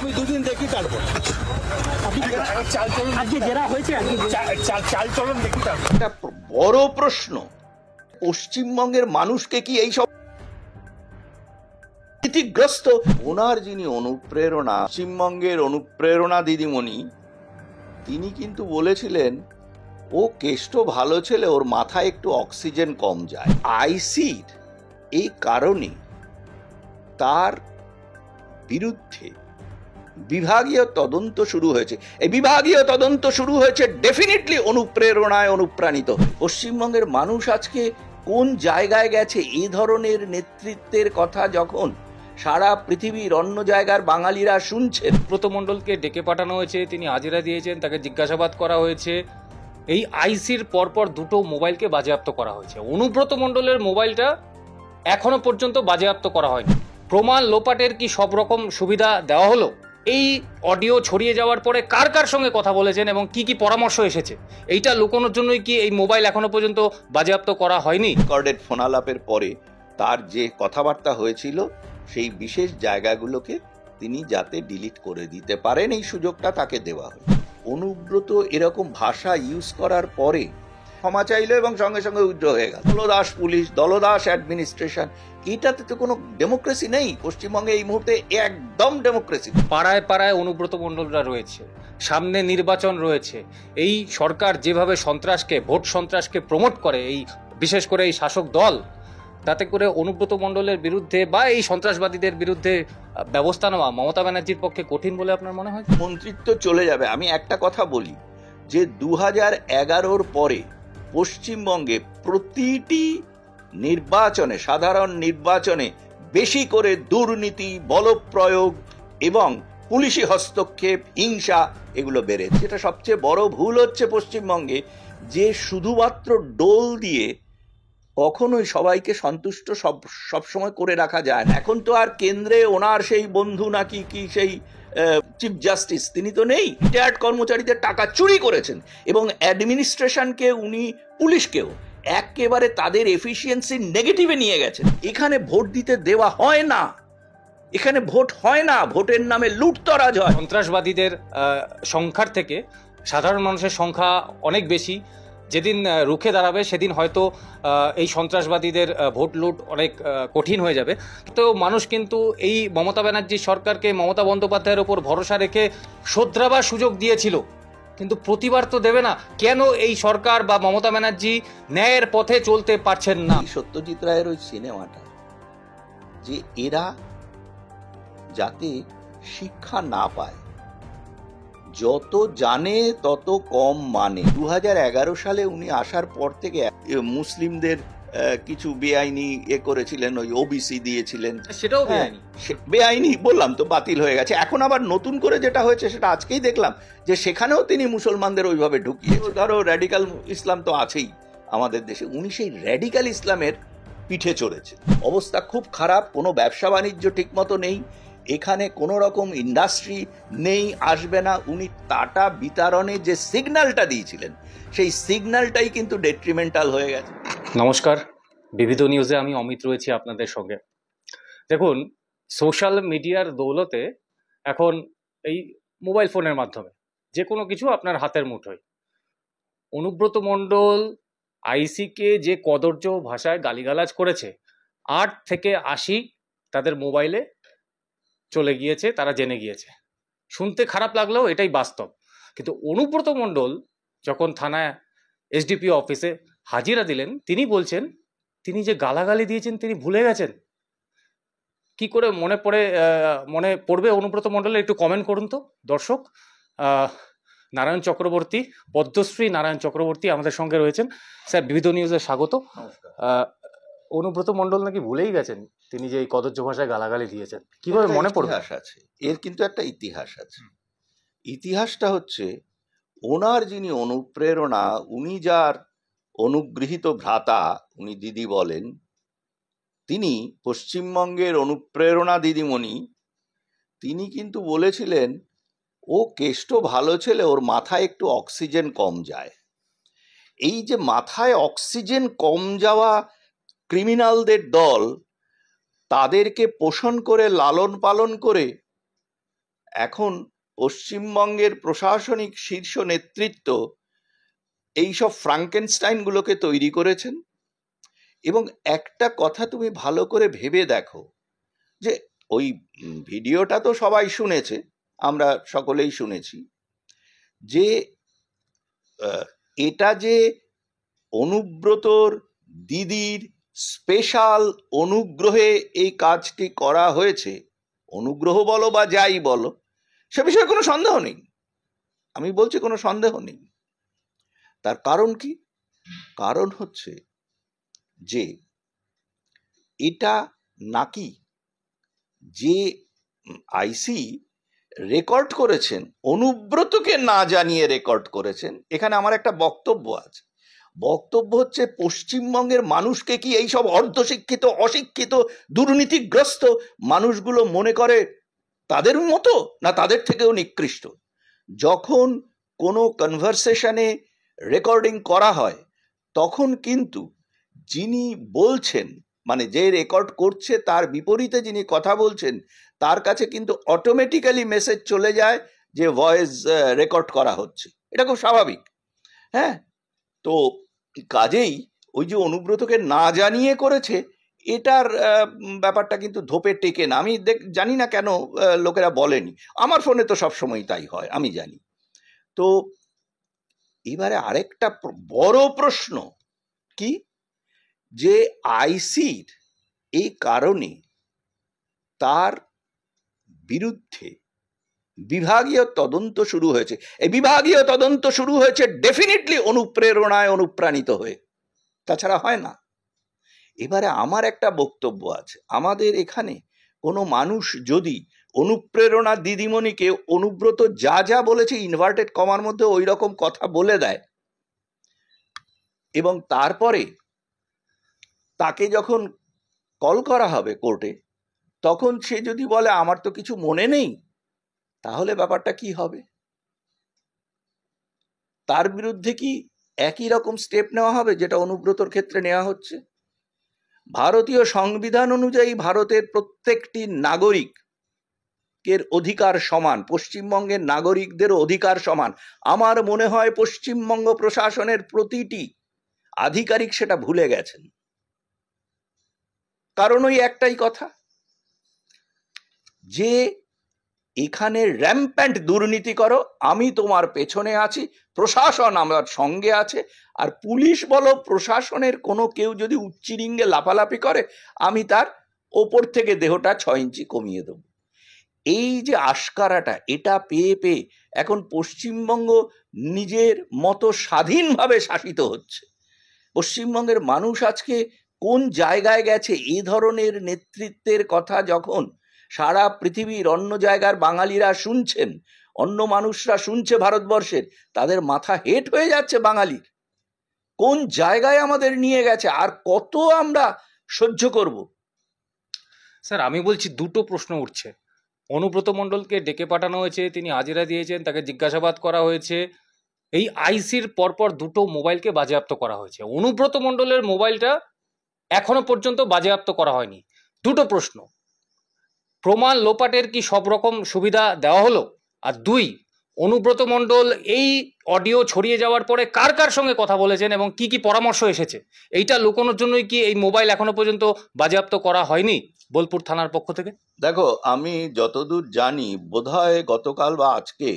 আমি দুদিন দেখি তারপর আজকে জেরা হয়েছে, চাল চলন দেখি তারপর। একটা বড় প্রশ্ন, পশ্চিমবঙ্গের মানুষকে কি এই সব ক্ষতিগ্রস্ত? ওনার যিনি অনুপ্রেরণা, পশ্চিমবঙ্গের অনুপ্রেরণা দিদিমণি, তিনি কিন্তু বলেছিলেন ও কেষ্ট ভালো ছেলে, ওর মাথায় একটু অক্সিজেন কম যায়। আইসির এই কারণে তার বিরুদ্ধে বিভাগীয় তদন্ত শুরু হয়েছে। এই বিভাগীয় তদন্ত শুরু হয়েছে ডেফিনেটলি অনুপ্রেরণায় অনুপ্রাণিত। পশ্চিমবঙ্গের মানুষ আজকে কোন জায়গায় গেছে? এই ধরনের নেতৃত্বের কথা যখন সারা পৃথিবীর অন্য জায়গার বাঙালিরা শুনছেন। ব্রত মণ্ডলকে ডেকে পাঠানো হয়েছে, তিনি হাজিরা দিয়েছেন, তাকে জিজ্ঞাসাবাদ করা হয়েছে। এই আইসির পরপর দুটো মোবাইলকে বাজেয়াপ্ত করা হয়েছে। অনুব্রত মণ্ডলের মোবাইলটা এখনো পর্যন্ত বাজেয়াপ্ত করা হয়নি। প্রমাণ লোপাটের কি সব রকম সুবিধা দেওয়া হলো? এই অডিও ছড়িয়ে যাওয়ার পরে কার কার সঙ্গে কথা বলেছেন এবং কি কি পরামর্শ এসেছে, এইটা লুকোনোর জন্যই কি এই মোবাইল এখনো পর্যন্ত বাজেয়াপ্ত করা হয়নি? রেকর্ডেড ফোনালাপের পরে তার যে কথাবার্তা হয়েছিল সেই বিশেষ জায়গাগুলোকে তিনি যাতে ডিলিট করে দিতে পারেন এই সুযোগটা তাকে দেওয়া হলো। অনুব্রত এরকম ভাষা ইউজ করার পরে ক্ষমা চাইলো এবং সঙ্গে সঙ্গে উইথড্র হয়ে গেল। দলদাস পুলিশ, দলদাস অ্যাডমিনিস্ট্রেশন, এটাতে তো কোনো ডেমোক্রেসি নেই পশ্চিমবঙ্গে এই মুহূর্তে, একদম ডেমোক্রেসি। পাড়ায় পাড়ায় অনুব্রত মণ্ডলরা রয়েছে, সামনে নির্বাচন রয়েছে। এই সরকার যেভাবে সন্ত্রাসকে, ভোট সন্ত্রাসকে প্রমোট করে, এই বিশেষ করে এই শাসক দল, তাতে করে অনুব্রত মণ্ডলের বিরুদ্ধে বা এই সন্ত্রাসবাদীদের বিরুদ্ধে ব্যবস্থা নেওয়া মমতা ব্যানার্জির পক্ষে কঠিন বলে আপনার মনে হয়? মন্ত্রিত্ব চলে যাবে। আমি একটা কথা বলি যে 2011-র পরে পশ্চিমবঙ্গে প্রতিটি নির্বাচনে, সাধারণ নির্বাচনে বেশি করে দুর্নীতি, বলপ্রয়োগ এবং পুলিশি হস্তক্ষেপ, হিংসা এগুলো বেড়েছে। যেটা সবচেয়ে বড় ভুল হচ্ছে পশ্চিমবঙ্গে, যে শুধুমাত্র ডোল দিয়ে কখনোই সবাইকে সন্তুষ্ট সবসময় করে রাখা যায় না। এখন তো আর কেন্দ্রে ওনার সেই বন্ধু নাকি কি সেই চিফ জাস্টিস, তিনি তো নেই। রিটায়ার্ড কর্মচারীদের টাকা চুরি করেছেন এবং অ্যাডমিনিস্ট্রেশনকে উনি, পুলিশকেও একেবারে তাদের এফিসিয়েন্সি নেগেটিভে নিয়ে গেছেন। এখানে ভোট দিতে দেওয়া হয় না, এখানে ভোট হয় না, ভোটের নামে লুটতরাজ হয়। সন্ত্রাসবাদীদের সংখ্যার থেকে সাধারণ মানুষের সংখ্যা অনেক বেশি। যেদিন রুখে দাঁড়াবে সেদিন হয়তো এই সন্ত্রাসবাদীদের ভোট লুট অনেক কঠিন হয়ে যাবে। তো মানুষ কিন্তু এই মমতা ব্যানার্জি সরকারকে, মমতা বন্দ্যোপাধ্যায়ের ওপর ভরসা রেখে শোধরাবার সুযোগ দিয়েছিল, কিন্তু প্রতিবার তো দেবে না। কেন এই সরকার বা মমতা ব্যানার্জি ন্যায়ের পথে চলতে পারছেন না? সত্যজিৎ রায়ের ওই সিনেমাটা, যে এরা যাতে শিক্ষা না পায়, যত জানে তত কম মানে। 2011 সালে উনি আসার পর থেকে মুসলিমদের কিছু বেআইনি করেছিলেন, ওই ওবিসি দিয়েছিলেন, সেটাও বেআইনি। বেআইনি বললাম তো, বাতিল হয়ে গেছে। এখন আবার নতুন করে যেটা হয়েছে সেটা আজকেই দেখলাম, যে সেখানেও তিনি মুসলমানদের ওইভাবে ঢুকিয়ে, ধরো র্যাডিক্যাল ইসলাম তো আছেই আমাদের দেশে, উনি সেই র্যাডিক্যাল ইসলামের পিঠে চড়েছে। অবস্থা খুব খারাপ, কোনো ব্যবসা বাণিজ্য ঠিক মতো নেই, এখানে কোনো রকম ইন্ডাস্ট্রি নেই, আসবে না। উনি টাটা বিতরণে যে সিগন্যালটা দিয়েছিলেন, সেই সিগন্যালটাই কিন্তু ডেট্রিমেন্টাল হয়ে গেছে। নমস্কার, বিবিধ নিউজে আমি অমিত রয়েছি আপনাদের সঙ্গে। দেখুন, সোশ্যাল মিডিয়ার দৌলতে এখন এই মোবাইল ফোনের মাধ্যমে যে কোনো কিছু আপনার হাতের মুঠোয়। অনুব্রত মণ্ডল আইসিকে যে কদর্য ভাষায় গালিগালাজ করেছে, 8 থেকে 80 তাদের মোবাইলে চলে গিয়েছে, তারা জেনে গিয়েছে। শুনতে খারাপ লাগলেও এটাই বাস্তব। কিন্তু অনুব্রত মণ্ডল যখন থানায় এসডিপিও অফিসে হাজিরা দিলেন, তিনি বলছেন তিনি যে গালাগালি দিয়েছেন তিনি ভুলে গেছেন। কি করে মনে পড়বে অনুব্রত মণ্ডলের? একটু কমেন্ট করুন তো দর্শক। নারায়ণ চক্রবর্তী, পদ্মশ্রী নারায়ণ চক্রবর্তী আমাদের সঙ্গে রয়েছেন। স্যার, বিবিধ নিউজে স্বাগত। অনুব্রত মণ্ডল নাকি ভুলেই গেছেন তিনি যে এই কদর্য ভাষায় গালাগালি দিয়েছেন, কিভাবে মনে পড়বে? ইতিহাস আছে এর, কিন্তু একটা ইতিহাস আছে। ইতিহাসটা হচ্ছে, ওনার যিনি অনুপ্রেরণা, উনি যার অনুগৃহীত ভ্রাতা, উনি দিদি বলেন, তিনি পশ্চিমবঙ্গের অনুপ্রেরণা দিদিমণি, তিনি কিন্তু বলেছিলেন ও কেষ্ট ভালো ছেলে, ওর মাথায় একটু অক্সিজেন কম যায়। এই যে মাথায় অক্সিজেন কম যাওয়া ক্রিমিনালদের দল, তাদেরকে পোষণ করে, লালন পালন করে এখন পশ্চিমবঙ্গের প্রশাসনিক শীর্ষ নেতৃত্ব এইসব ফ্রাঙ্কেনস্টাইনগুলোকে তৈরি করেছেন। এবং একটা কথা তুমি ভালো করে ভেবে দেখো, যে ওই ভিডিওটা তো সবাই শুনেছে, আমরা সকলেই শুনেছি, যে এটা যে অনুব্রতর দিদির স্পেশাল অনুগ্রহে এই কাজটি করা হয়েছে, অনুগ্রহ বলো বা যাই বলো, সে বিষয়ে কোনো সন্দেহ নেই। আমি বলছি কোনো সন্দেহ নেই। তার কারণ কি? কারণ হচ্ছে যে এটা নাকি যে আইসি রেকর্ড করেছেন, অনুব্রতকে না জানিয়ে রেকর্ড করেছেন। এখানে আমার একটা বক্তব্য আছে। বক্তব্য হচ্ছে, পশ্চিমবঙ্গের মানুষকে কি এইসব অর্ধশিক্ষিত, অশিক্ষিত, দুর্নীতিগ্রস্ত মানুষগুলো মনে করে তাদের মতো, না তাদের থেকেও নিকৃষ্ট? যখন কোনো কনভারসেশনে রেকর্ডিং করা হয়, তখন কিন্তু যিনি বলছেন, মানে যে রেকর্ড করছে তার বিপরীতে যিনি কথা বলছেন, তার কাছে কিন্তু অটোমেটিক্যালি মেসেজ চলে যায় যে ভয়েস রেকর্ড করা হচ্ছে। এটা খুব স্বাভাবিক। হ্যাঁ, তো কাজেই ওই যে অনুব্রতকে না জানিয়ে করেছে, এটার ব্যাপারটা কিন্তু ধোপে টেকে না। আমি জানি না কেন লোকেরা বলেনি। আমার ফোনে তো সবসময় তাই হয়, আমি জানি। তো এবারে আরেকটা বড় প্রশ্ন কি, যে আইসির এই কারণে তার বিরুদ্ধে বিভাগীয় তদন্ত শুরু হয়েছে। এই বিভাগীয় তদন্ত শুরু হয়েছে ডেফিনেটলি অনুপ্রেরণায় অনুপ্রাণিত হয়ে, তাছাড়া হয় না। এবারে আমার একটা বক্তব্য আছে, আমাদের এখানে কোনো মানুষ যদি অনুপ্রেরণা দিদিমণিকে অনুব্রত যা যা বলেছে ইনভার্টেড কমার মধ্যে ওই রকম কথা বলে দেয়, এবং তারপরে তাকে যখন কল করা হবে কোর্টে, তখন সে যদি বলে আমার তো কিছু মনে নেই, তাহলে ব্যাপারটা কি হবে? তার বিরুদ্ধে কি একই রকম স্টেপ নেওয়া হবে যেটা অনুব্রতর ক্ষেত্রে নেওয়া হচ্ছে? ভারতীয় সংবিধান অনুযায়ী ভারতের প্রত্যেকটি নাগরিকের অধিকার সমান, পশ্চিমবঙ্গের নাগরিকদেরও অধিকার সমান। আমার মনে হয় পশ্চিমবঙ্গ প্রশাসনের প্রতিটি আধিকারিক সেটা ভুলে গেছেন। কারণ ওই একটাই কথা, যে এখানে র্যাম্প্যান্ট দুর্নীতি করো, আমি তোমার পেছনে আছি, প্রশাসন আমার সঙ্গে আছে, আর পুলিশ বলো প্রশাসনের কোনো কেউ যদি উচ্চিরিঙ্গে লাফালাফি করে, আমি তার ওপর থেকে দেহটা 6 ইঞ্চি কমিয়ে দেব। এই যে আশকারাটা, এটা পেয়ে পেয়ে এখন পশ্চিমবঙ্গ নিজের মতো স্বাধীনভাবে শাসিত হচ্ছে। পশ্চিমবঙ্গের মানুষ আজকে কোন জায়গায় গেছে? এই ধরনের নেতৃত্বের কথা যখন সারা পৃথিবীর অন্য জায়গার বাঙালিরা শুনছেন, অন্য মানুষরা শুনছে ভারতবর্ষের, তাদের মাথা হেট হয়ে যাচ্ছে বাঙালির। কোন জায়গায় আমাদের নিয়ে গেছে, আর কত আমরা সহ্য করব? স্যার, আমি বলছি দুটো প্রশ্ন উঠছে। অনুব্রত মণ্ডলকে ডেকে পাঠানো হয়েছে, তিনি হাজিরা দিয়েছেন, তাকে জিজ্ঞাসাবাদ করা হয়েছে। এই আইসির পরপর দুটো মোবাইলকে বাজেয়াপ্ত করা হয়েছে। অনুব্রত মণ্ডলের মোবাইলটা এখনো পর্যন্ত বাজেয়াপ্ত করা হয়নি। দুটো প্রশ্ন, প্রমাণ লোপাটের কি সব রকম সুবিধা দেওয়া হলো? আর দুই, অনুব্রত মণ্ডল এই অডিও ছড়িয়ে যাওয়ার পরে কার কার সঙ্গে কথা বলেছেন এবং কি কি পরামর্শ এসেছে, এইটা লুকোনোর জন্যই কি এই মোবাইল এখনো পর্যন্ত বাজেয়াপ্ত করা হয়নি বোলপুর থানার পক্ষ থেকে? দেখো, আমি যতদূর জানি বোধহয় গতকাল বা আজকে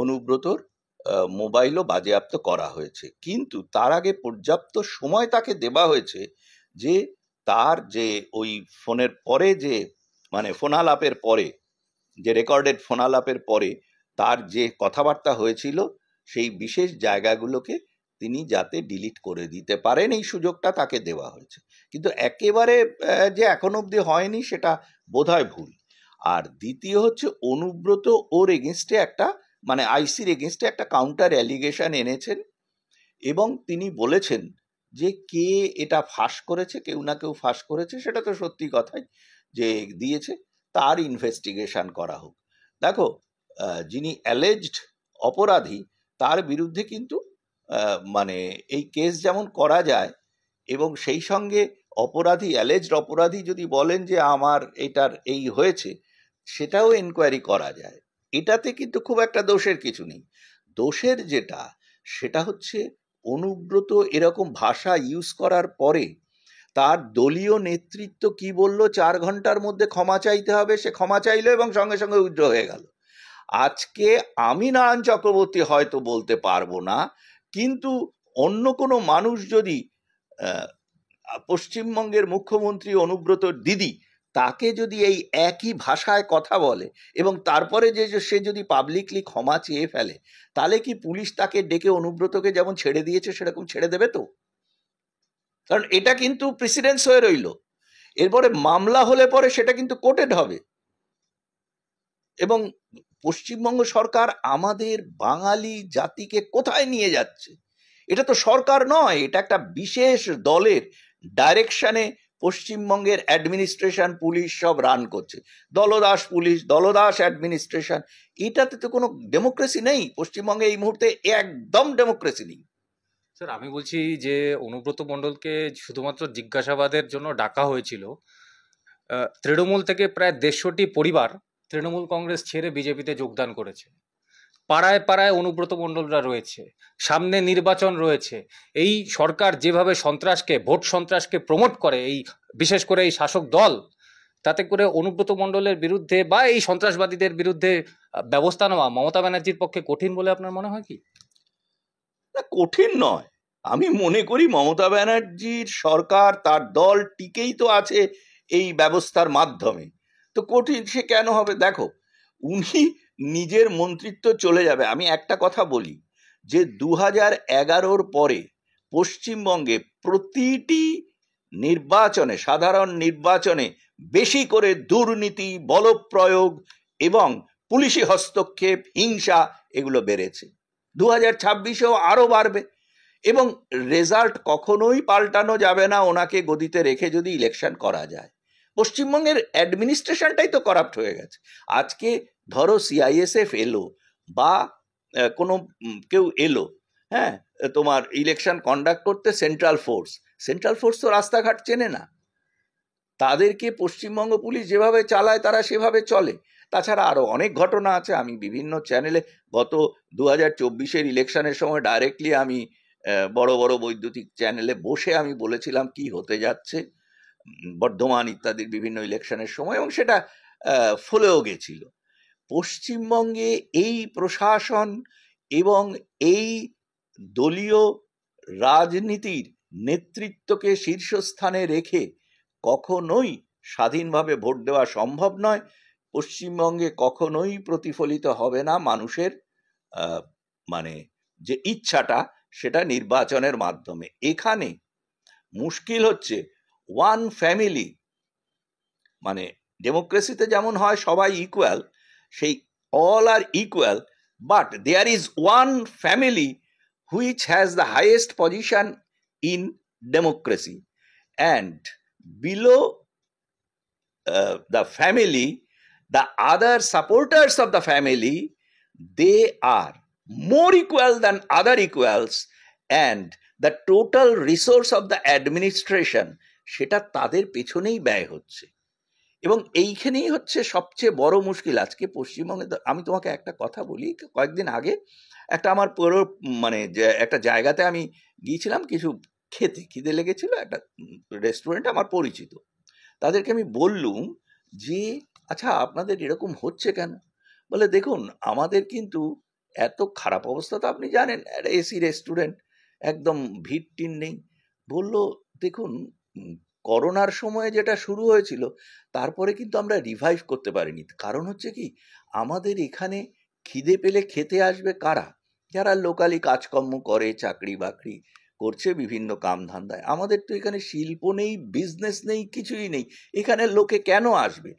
অনুব্রতর মোবাইলও বাজেয়াপ্ত করা হয়েছে, কিন্তু তার আগে পর্যাপ্ত সময় তাকে দেওয়া হয়েছে যে তার যে ওই ফোনের পরে যে, মানে ফোনালাপের পরে, যে রেকর্ডেড ফোনালাপের পরে তার যে কথাবার্তা হয়েছিল, সেই বিশেষ জায়গাগুলোকে তিনি যাতে ডিলিট করে দিতে পারেন, এই সুযোগটা তাকে দেওয়া হয়েছে। কিন্তু একেবারে যে এখনো অবধি হয়নি, সেটা বোধহয় ভুল। আর দ্বিতীয় হচ্ছে, অনুব্রত ওর এগেনস্টে একটা, মানে আইসির এগেনস্টে একটা কাউন্টার অ্যালিগেশন এনেছেন, এবং তিনি বলেছেন যে কে এটা ফাঁস করেছে, কেউ না কেউ ফাঁস করেছে, সেটা তো সত্যি কথাই যে দিয়েছে, তার ইনভেস্টিগেশন করা হোক। দেখো, যিনি অ্যালেজড অপরাধী, তার বিরুদ্ধে কিন্তু মানে এই কেস যেমন করা যায়, এবং সেই সঙ্গে অপরাধী, অ্যালেজড অপরাধী যদি বলেন যে আমার এটার এই হয়েছে, সেটাও এনকোয়ারি করা যায়। এটাতে কিন্তু খুব একটা দোষের কিছু নেই। দোষের সেটা হচ্ছে অনুব্রত এরকম ভাষা ইউজ করার পরে তার দলীয় নেতৃত্ব কি বলল, 4 ঘন্টার মধ্যে ক্ষমা চাইতে হবে, সে ক্ষমা চাইলো এবং সঙ্গে সঙ্গে উইথড্র হয়ে গেল। আজকে আমি নারায়ণ চক্রবর্তী হয়তো বলতে পারবো না, কিন্তু অন্য কোনো মানুষ যদি পশ্চিমবঙ্গের মুখ্যমন্ত্রী অনুব্রতর দিদি তাকে যদি এই একই ভাষায় কথা বলে এবং তারপরে সে যদি পাবলিকলি ক্ষমা চেয়ে ফেলে, তাহলে কি পুলিশ তাকে ডেকে অনুব্রতকে যেমন ছেড়ে দিয়েছে সেরকম ছেড়ে দেবে? তো কারণ এটা কিন্তু প্রেসিডেন্স হয়ে রইল। এরপরে মামলা হলে পরে সেটা কিন্তু কোর্টেড হবে। এবং পশ্চিমবঙ্গ সরকার আমাদের বাঙালি জাতিকে কোথায় নিয়ে যাচ্ছে? এটা তো সরকার নয়, এটা একটা বিশেষ দলের ডাইরেকশনে পশ্চিমবঙ্গের অ্যাডমিনিস্ট্রেশন, পুলিশ সব রান করছে। দলদাস পুলিশ, দলদাস অ্যাডমিনিস্ট্রেশন। এটাতে তো কোনো ডেমোক্রেসি নেই পশ্চিমবঙ্গে এই মুহূর্তে, একদম ডেমোক্রেসি নেই। স্যার, আমি বলছি যে অনুব্রত মণ্ডলকে শুধুমাত্র জিজ্ঞাসাবাদের জন্য ডাকা হয়েছিল। তৃণমূল থেকে প্রায় 150টি পরিবার তৃণমূল কংগ্রেস ছেড়ে বিজেপিতে যোগদান করেছে। পাড়ায় পাড়ায় অনুব্রত মণ্ডলরা রয়েছে, সামনে নির্বাচন রয়েছে। এই সরকার যেভাবে সন্ত্রাসকে, ভোট সন্ত্রাসকে প্রমোট করে, এই বিশেষ করে এই শাসক দল, তাতে করে অনুব্রত মণ্ডলের বিরুদ্ধে বা এই সন্ত্রাসবাদীদের বিরুদ্ধে ব্যবস্থা নেওয়া মমতা ব্যানার্জির পক্ষে কঠিন বলে আপনার মনে হয় কি? না, কঠিন নয়। আমি মনে করি মমতা ব্যানার্জির সরকার, তার দল টিকেই তো আছে এই ব্যবস্থার মাধ্যমে। তো কঠিন সে কেন হবে? দেখো, উনি নিজের মন্ত্রিত্ব চলে যাবে। আমি একটা কথা বলি যে 2011-র পরে পশ্চিমবঙ্গে প্রতিটি নির্বাচনে, সাধারণ নির্বাচনে বেশি করে দুর্নীতি, বলপ্রয়োগ এবং পুলিশি হস্তক্ষেপ, হিংসা এগুলো বেড়েছে। 2026-এও আরো বাড়বে। এবং রেজাল্ট কখনোই পাল্টানো যাবে না ওনাকে গদিতে রেখে যদি ইলেকশন করা যায়। পশ্চিমবঙ্গের অ্যাডমিনিস্ট্রেশনটাই তো কারাপ্ট হয়ে গেছে। আজকে ধরো সিআইএসএফ এলো বা কোনো কেউ এলো, হ্যাঁ, তোমার ইলেকশন কন্ডাক্ট করতে, সেন্ট্রাল ফোর্স তো রাস্তাঘাট চেনে না। তাদেরকে পশ্চিমবঙ্গ পুলিশ যেভাবে চালায় তারা সেভাবে চলে। তাছাড়া আরো অনেক ঘটনা আছে। আমি বিভিন্ন চ্যানেলে গত 2024-এর ইলেকশনের সময় ডাইরেক্টলি আমি বড় বড় বৈদ্যুতিক চ্যানেলে বসে আমি বলেছিলাম কি হতে যাচ্ছে বর্ধমান ইত্যাদির বিভিন্ন ইলেকশনের সময়, এবং সেটা ফলেও গেছিল। পশ্চিমবঙ্গে এই প্রশাসন এবং এই দলীয় রাজনীতির নেতৃত্বকে শীর্ষস্থানে রেখে কখনোই স্বাধীনভাবে ভোট দেওয়া সম্ভব নয়। পশ্চিমবঙ্গে কখনোই প্রতিফলিত হবে না মানুষের মানে যে ইচ্ছাটা, সেটা নির্বাচনের মাধ্যমে। এখানে মুশকিল হচ্ছে ওয়ান ফ্যামিলি, মানে ডেমোক্রেসিতে যেমন হয় সবাই ইকুয়াল, সেই all are equal, but there is one family which has the highest position in democracy, and below the family, the other supporters of the family, they are more equal than other equals, and the total resource of the administration সেটা তাদের পেছনেই ব্যয় হচ্ছে। এবং এইখানেই হচ্ছে সবচেয়ে বড় মুশকিল আজকে পশ্চিমবঙ্গে। আমি তোমাকে একটা কথা বলি, কয়েকদিন আগে একটা আমার পুরো মানে একটা জায়গাতে আমি গিয়েছিলাম কিছু খেতে, খিদে লেগেছিল, একটা রেস্টুরেন্ট আমার পরিচিত। তাদেরকে আমি বললুম যে আচ্ছা আপনাদের এরকম হচ্ছে কেন? বলে দেখুন আমাদের কিন্তু এত খারাপ অবস্থা তো আপনি জানেন, একটা এসি রেস্টুরেন্ট, একদম ভিড় টিন নেই। বলল দেখুন করোনার সময় যেটা শুরু হয়েছিল তারপরে কিন্তু আমরা রিভাইভ করতে পারিনি। কারণ হচ্ছে কি, আমাদের এখানে খিদে পেলে খেতে আসবে কারা? যারা লোকালি কাজকর্ম করে, চাকরি বাকরি করছে, বিভিন্ন কামধান্দায়। আমাদের তো এখানে শিল্প নেই, বিজনেস নেই, কিছুই নেই। এখানে লোকে কেন আসবে?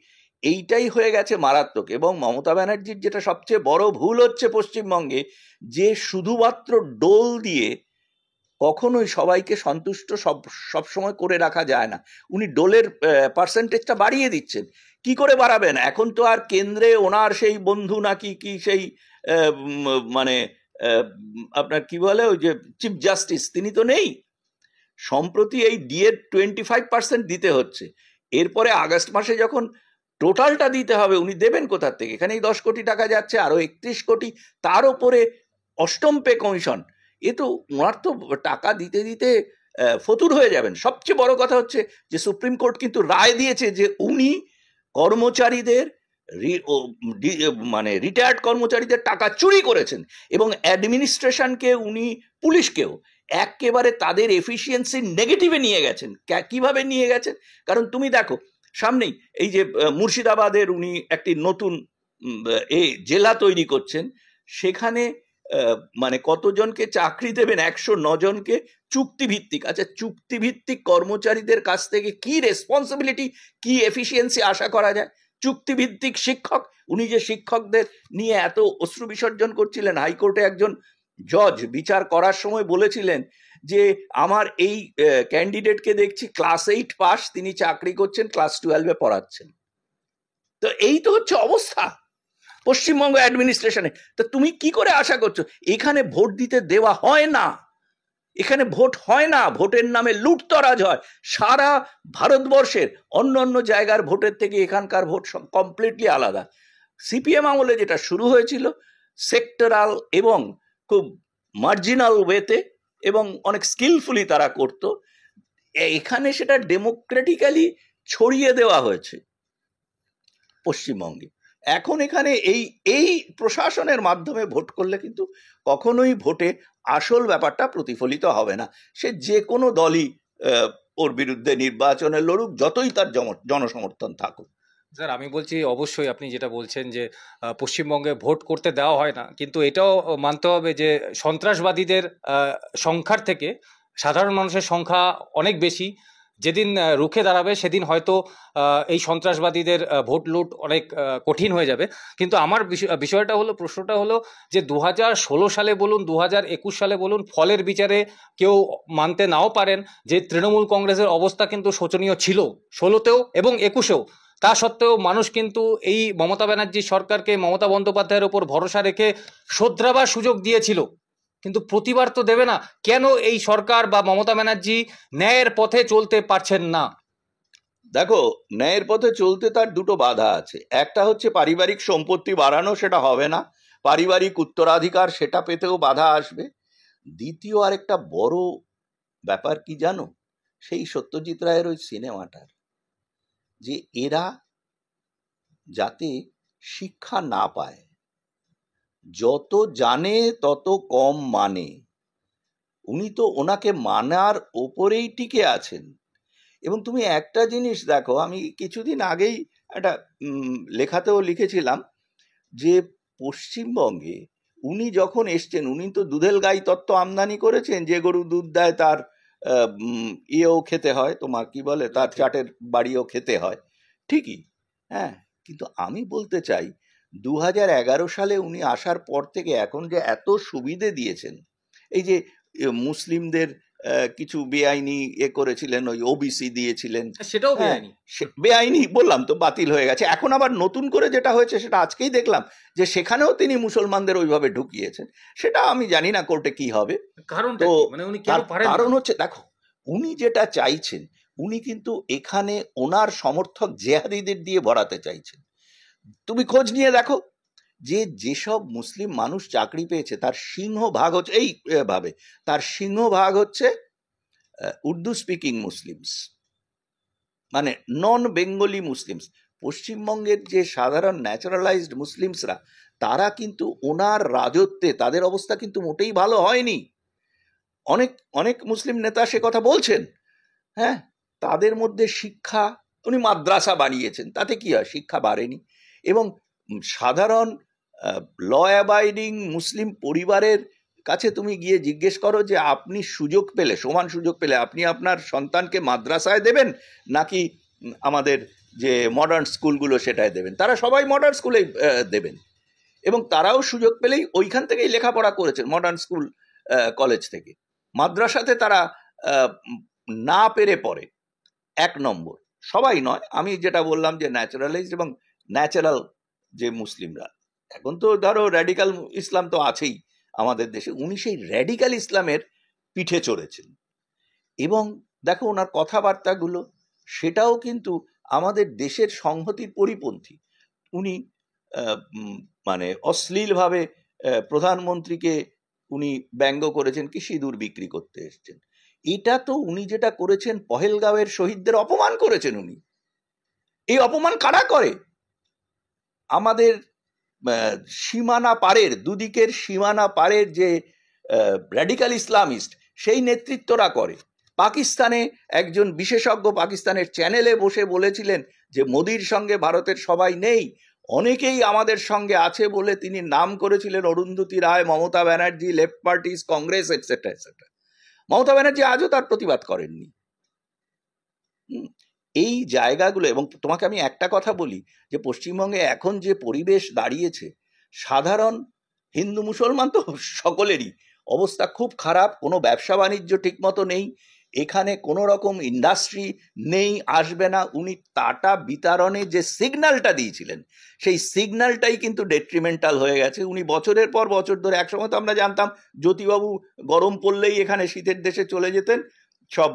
এইটাই হয়ে গেছে মারাত্মক। এবং মমতা ব্যানার্জির যেটা সবচেয়ে বড় ভুল হচ্ছে পশ্চিমবঙ্গে, যে শুধুমাত্র ডোল দিয়ে কখনোই সবাইকে সন্তুষ্ট সবসময় করে রাখা যায় না। উনি ডোলের পার্সেন্টেজটা বাড়িয়ে দিচ্ছেন। কি করে বাড়াবেন? এখন তো আর কেন্দ্রে ওনার সেই বন্ধু নাকি কি সেই মানে আপনার কি বলে ওই যে চিফ জাস্টিস, তিনি তো নেই। সম্প্রতি এই ডিএ 25% দিতে হচ্ছে। এরপরে আগস্ট মাসে যখন টোটালটা দিতে হবে, উনি দেবেন কোথার থেকে? এখানেই 10 কোটি টাকা যাচ্ছে, আরো 31 কোটি, তার ওপরে অষ্টম পে কমিশন। এ তো ওনার তো টাকা দিতে দিতে ফতুর হয়ে যাবেন। সবচেয়ে বড় কথা হচ্ছে যে সুপ্রিম কোর্ট কিন্তু রায় দিয়েছে যে উনি কর্মচারীদের মানে রিটায়ার্ড কর্মচারীদের টাকা চুরি করেছেন, এবং অ্যাডমিনিস্ট্রেশনকে উনি, পুলিশকেও একেবারে তাদের এফিসিয়েন্সি নেগেটিভে নিয়ে গেছেন। কিভাবে নিয়ে গেছেন? কারণ তুমি দেখো সামনেই এই যে মুর্শিদাবাদের উনি একটি নতুন জেলা তৈরি করছেন, সেখানে মানে কতজনকে চাকরি দেবেন? 109 জনকে চুক্তিভিত্তিক। আচ্ছা, চুক্তিভিত্তিক কর্মচারীদের কাছ থেকে কি রেসপন্সিবিলিটি, কি এফিসিয়েন্সি আশা করা যায়? চুক্তিভিত্তিক শিক্ষক, উনি যে শিক্ষকদের নিয়ে এত অশ্রু বিসর্জন করছিলেন, হাইকোর্টে একজন জজ বিচার করার সময় বলেছিলেন যে আমার এই ক্যান্ডিডেটকে দেখছি ক্লাস 8 পাস, তিনি চাকরি করছেন ক্লাস 12-এ পড়াচ্ছেন। তো এই তো হচ্ছে অবস্থা পশ্চিমবঙ্গ অ্যাডমিনিস্ট্রেশনে। তো তুমি কি করে আশা করছো? এখানে ভোট দিতে দেওয়া হয় না, এখানে ভোট হয় না, ভোটের নামে লুটতরাজ হয়। সারা ভারতবর্ষের অন্য অন্য জায়গার ভোটের থেকে এখানকার ভোট কমপ্লিটলি আলাদা। সিপিএম আমলে যেটা শুরু হয়েছিল সেক্টরাল এবং খুব মার্জিনাল ওয়েতে এবং অনেক স্কিলফুলি তারা করত, এখানে সেটা ডেমোক্রেটিক্যালি ছড়িয়ে দেওয়া হয়েছে পশ্চিমবঙ্গে। এখন এখানে এই প্রশাসনের মাধ্যমে ভোট করলে কিন্তু কখনোই ভোটে আসল ব্যাপারটা প্রতিফলিত হবে না। সে যে কোনো দলই ওর বিরুদ্ধে নির্বাচনে লড়ুক, যতই তার জনসমর্থন থাকুক। স্যার, আমি বলছি অবশ্যই আপনি যেটা বলছেন যে পশ্চিমবঙ্গে ভোট করতে দেওয়া হয় না, কিন্তু এটাও মানতে হবে যে সন্ত্রাসবাদীদের সংখ্যার থেকে সাধারণ মানুষের সংখ্যা অনেক বেশি। যেদিন রুখে দাঁড়াবে সেদিন হয়তো এই সন্ত্রাসবাদীদের ভোট লুট অনেক কঠিন হয়ে যাবে। কিন্তু আমার বিষয়টা হলো, প্রশ্নটা হলো যে 2016 সালে বলুন, 2021 সালে বলুন, ফলের বিচারে কেউ মানতে নাও পারেন যে তৃণমূল কংগ্রেসের অবস্থা কিন্তু শোচনীয় ছিল 16তেও এবং 21এও। তা সত্ত্বেও মানুষ কিন্তু এই মমতা ব্যানার্জি সরকারকে, মমতা বন্দ্যোপাধ্যায়ের ওপর ভরসা রেখে শোধরাবার সুযোগ দিয়েছিল। কিন্তু প্রতিবার তো দেবে না। কেন এই সরকার বা মমতা ব্যানার্জি ন্যায়ের পথে চলতে পারছেন না? দেখো, ন্যায়ের পথে চলতে তার দুটো বাধা আছে। একটা হচ্ছে পারিবারিক সম্পত্তি বাড়ানো, সেটা হবে না। পারিবারিক উত্তরাধিকার, সেটা পেতেও বাধা আসবে। দ্বিতীয় আরেকটা বড় ব্যাপার কি জানো? সেই সত্যজিৎ রায়ের ওই সিনেমাটার, যে এরা যাতে শিক্ষা না পায়, যত জানে তত কম মানে। উনি তো ওনাকে মানার ওপরেই টিকে আছেন। এবং তুমি একটা জিনিস দেখো, আমি কিছুদিন আগেই একটা লেখাতেও লিখেছিলাম যে পশ্চিমবঙ্গে উনি যখন এসছেন, উনি তো দুধেল গাই তত্ত্ব আমদানি করেছেন, যে গরু দুধ দেয় তার ইয়েও খেতে হয়, তোমার কি বলে, তার চাটের বাড়িও খেতে হয়, ঠিকই। হ্যাঁ, কিন্তু আমি বলতে চাই 2011 সালে উনি আসার পর থেকে এখন যে এত সুবিধে দিয়েছেন, এই যে মুসলিমদের কিছু বেআইনি করেছিলেন, ওই ওবিসি দিয়েছিলেন, সেটাও বেআইনি। বেআইনি বললাম তো, বাতিল হয়ে গেছে। এখন আবার নতুন করে যেটা হয়েছে সেটা আজকেই দেখলাম, যে সেখানেও তিনি মুসলমানদের ওইভাবে ঢুকিয়েছেন। সেটা আমি জানি না কোর্টে কি হবে। কারণটা তো কি? মানে উনি কেন পারেন না? কারণ হচ্ছে, দেখো, উনি যেটা চাইছেন, উনি কিন্তু এখানে ওনার সমর্থক জেহাদিদের দিয়ে ভরাতে চাইছেন। তুমি খোঁজ নিয়ে দেখো যে যেসব মুসলিম মানুষ চাকরি পেয়েছে তার সিংহভাগ হচ্ছে এইভাবে, তার সিংহভাগ হচ্ছে উর্দু স্পিকিং মুসলিমস, মানে নন বেঙ্গলি মুসলিমস। পশ্চিমবঙ্গের যে সাধারণ ন্যাচারালাইজড মুসলিমসরা, তারা কিন্তু ওনার রাজত্বে তাদের অবস্থা কিন্তু মোটেই ভালো হয়নি। অনেক অনেক মুসলিম নেতা সে কথা বলছেন। হ্যাঁ, তাদের মধ্যে শিক্ষা, উনি মাদ্রাসা বানিয়েছেন, তাতে কি হয়? শিক্ষা বাড়েনি। এবং সাধারণ ল অ্যাবাইডিং মুসলিম পরিবারের কাছে তুমি গিয়ে জিজ্ঞেস করো যে আপনি সুযোগ পেলে, সমান সুযোগ পেলে, আপনি আপনার সন্তানকে মাদ্রাসায় দেবেন নাকি আমাদের যে মডার্ন স্কুলগুলো সেটাই দেবেন? তারা সবাই মডার্ন স্কুলেই দেবেন। এবং তারাও সুযোগ পেলেই ওইখান থেকেই লেখাপড়া করেছেন, মডার্ন স্কুল কলেজ থেকে। মাদ্রাসাতে তারা না পেরে পড়ে। 1 নম্বর, সবাই নয়, আমি যেটা বললাম যে ন্যাচারালাইজড এবং ন্যাচারাল যে মুসলিমরা, এখন তো ধরো র্যাডিক্যাল ইসলাম তো আছেই আমাদের দেশে, উনি সেই র্যাডিক্যাল ইসলামের পিঠে চড়েছেন। এবং দেখো ওনার কথাবার্তাগুলো, সেটাও কিন্তু আমাদের দেশের সংহতির পরিপন্থী। উনি মানে অশ্লীলভাবে প্রধানমন্ত্রীকে উনি ব্যঙ্গ করেছেন কি সিঁদুর বিক্রি করতে এসছেন। এটা তো উনি যেটা করেছেন, পহেলগাঁওয়ের শহীদদের অপমান করেছেন উনি। এই অপমান কারা করে? আমাদের সীমানা পারের, দুদিকের সীমানা পারের যে র্যাডিক্যাল ইসলামিস্ট, সেই নেতৃত্বরা করে। পাকিস্তানে একজন বিশেষজ্ঞ পাকিস্তানের চ্যানেলে বসে বলেছিলেন যে মোদির সঙ্গে ভারতের সবাই নেই, অনেকেই আমাদের সঙ্গে আছে বলে তিনি নাম করেছিলেন Arundhati Roy, Mamata Banerjee, left parties, Congress, etcetera etcetera. Mamata Banerjee আজও তার প্রতিবাদ করেননি। এই জায়গাগুলো, এবং তোমাকে আমি একটা কথা বলি যে পশ্চিমবঙ্গে এখন যে পরিবেশ দাঁড়িয়েছে, সাধারণ হিন্দু মুসলমান তো সকলেরই অবস্থা খুব খারাপ। কোনো ব্যবসা বাণিজ্য ঠিক মতো নেই, এখানে কোনো রকম ইন্ডাস্ট্রি নেই, আসবে না। উনি টাটা বিতরণে যে সিগন্যালটা দিয়েছিলেন, সেই সিগন্যালটাই কিন্তু ডেট্রিমেন্টাল হয়ে গেছে। উনি বছরের পর বছর ধরে, একসময় তো আমরা জানতাম জ্যোতিবাবু গরম পড়লেই এখানে শীতের দেশে চলে যেতেন, সব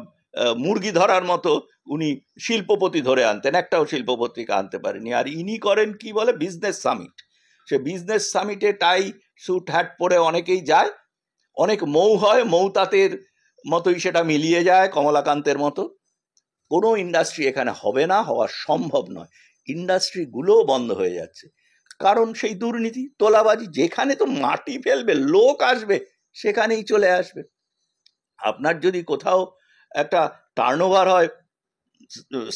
মুরগি ধরার মতো উনি শিল্পপতি ধরে আনতেন, একটাও শিল্পপতিকে আনতে পারেনি। আর ইনি করেন কি বলে বিজনেস সামিট। সে বিজনেস সামিটে টাই স্যুট হ্যাট পরে অনেকেই যায়, অনেক মৌ হয়, মৌতাতের মতোই সেটা মিলিয়ে যায় কমলাকান্তের মতো। কোনো ইন্ডাস্ট্রি এখানে হবে না, হওয়া সম্ভব নয়। ইন্ডাস্ট্রিগুলোও বন্ধ হয়ে যাচ্ছে, কারণ সেই দুর্নীতি, তোলাবাজি। যেখানে তো মাটি ফেলবে, লোক আসবে, সেখানেই চলে আসবে। আপনার যদি কোথাও একটা টার্নওভার হয়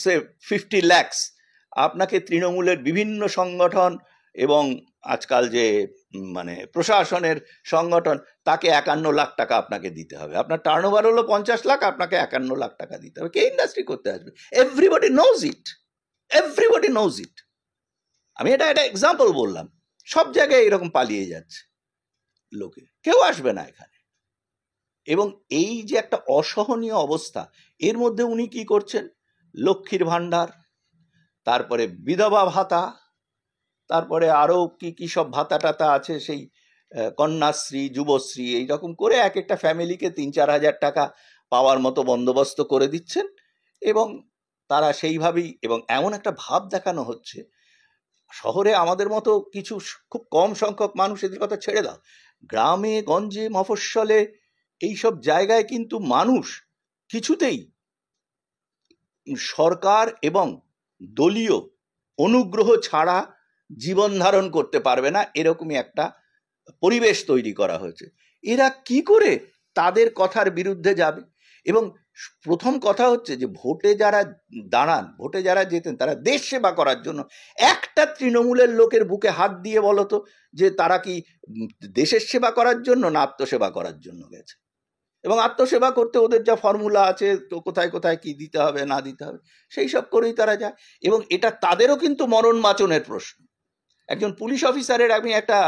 সে 50 লাখ, আপনাকে তৃণমূলের বিভিন্ন সংগঠন এবং আজকাল যে মানে প্রশাসনের সংগঠন, তাকে 51 লাখ টাকা আপনাকে দিতে হবে। আপনার টার্নওভার হলো 50 লাখ, আপনাকে 51 লাখ টাকা দিতে হবে। কে ইন্ডাস্ট্রি করতে আসবে? Everybody knows it, everybody knows it. আমি এটা এক্সাম্পল বললাম। সব জায়গায় এরকম পালিয়ে যাচ্ছে লোকে, কেউ আসবে না এখানে। এবং এই যে একটা অসহনীয় অবস্থা, এর মধ্যে উনি কি করছেন? লক্ষ্মীর ভাণ্ডার, তারপরে বিধবা ভাতা, তারপরে আরো কি কি সব ভাতা টাতা আছে, সেই কন্যাশ্রী, যুবশ্রী, এইরকম করে এক একটা ফ্যামিলিকে 3-4 হাজার টাকা পাওয়ার মতো বন্দোবস্ত করে দিচ্ছেন। এবং তারা সেইভাবেই, এবং এমন একটা ভাব দেখানো হচ্ছে, শহরে আমাদের মতো কিছু খুব কম সংখ্যক মানুষ, এদের কথা ছেড়ে দাও, গ্রামে গঞ্জে মফস্বলে এইসব জায়গায় কিন্তু মানুষ কিছুতেই সরকার এবং দলীয় অনুগ্রহ ছাড়া জীবন ধারণ করতে পারবে না, এরকমই একটা পরিবেশ তৈরি করা হয়েছে। এরা কি করে তাদের কথার বিরুদ্ধে যাবে? এবং প্রথম কথা হচ্ছে যে ভোটে যারা দাঁড়ান, ভোটে যারা যেতেন, তারা দেশ সেবা করার জন্য। একটা তৃণমূলের লোকের বুকে হাত দিয়ে বলো তো যে তারা কি দেশের সেবা করার জন্য না আত্মসেবা করার জন্য গেছে? এবং আত্মসেবা করতে ওদের যা ফর্মুলা আছে, তো কোথায় কোথায় কি দিতে হবে না দিতে হবে, সেই সব করেই তারা যায়। এবং এটা তাদেরও কিন্তু মরণ বাঁচনের প্রশ্ন। একজন পুলিশ অফিসারের আমি একটা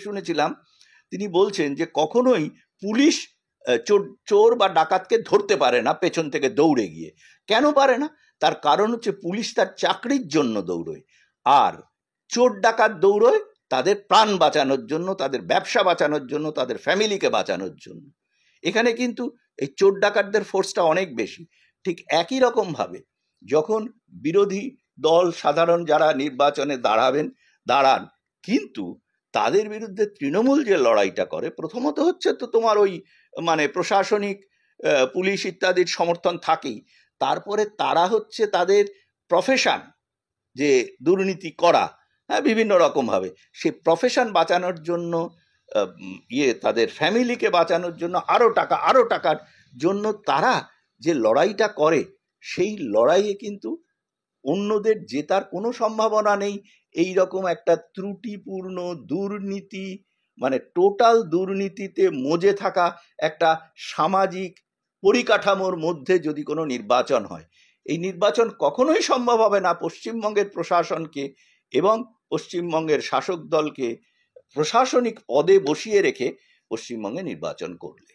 শুনেছিলাম, তিনি বলছেন যে কখনোই পুলিশ চোর বা ডাকাতকে ধরতে পারে না পেছন থেকে দৌড়ে গিয়ে। কেন পারে না? তার কারণ হচ্ছে পুলিশ তার চাকরির জন্য দৌড়োয়, আর চোর ডাকাত দৌড়োয় তাদের প্রাণ বাঁচানোর জন্য, তাদের ব্যবসা বাঁচানোর জন্য, তাদের ফ্যামিলিকে বাঁচানোর জন্য। এখানে কিন্তু এই চোর ডাকাতদের ফোর্সটা অনেক বেশি। ঠিক একই রকম ভাবে যখন বিরোধী দল সাধারণ যারা নির্বাচনে দাঁড়ান, কিন্তু তাদের বিরুদ্ধে তৃণমূল যে লড়াইটা করে, প্রথমত হচ্ছে তো তোমার ওই মানে প্রশাসনিক পুলিশ ইত্যাদির সমর্থন থাকেই, তারপরে তারা হচ্ছে তাদের প্রফেশন যে দুর্নীতি করা, হ্যাঁ, বিভিন্ন রকম ভাবে সেই প্রফেশন বাঁচানোর জন্য, তাদের ফ্যামিলিকে বাঁচানোর জন্য, আরো টাকার জন্য তারা যে লড়াইটা করে, সেই লড়াইয়ে কিন্তু অন্যদের জেতার কোনো সম্ভাবনা নেই। এই রকম একটা ত্রুটিপূর্ণ দুর্নীতি, মানে টোটাল দুর্নীতিতে মজে থাকা একটা সামাজিক পরিকাঠামোর মধ্যে যদি কোনো নির্বাচন হয়, এই নির্বাচন কখনোই সম্ভব হবে না পশ্চিমবঙ্গের প্রশাসনকে এবং পশ্চিমবঙ্গের শাসক দলকে প্রশাসনিক পদে বসিয়ে রেখে পশ্চিমবঙ্গে নির্বাচন করলে।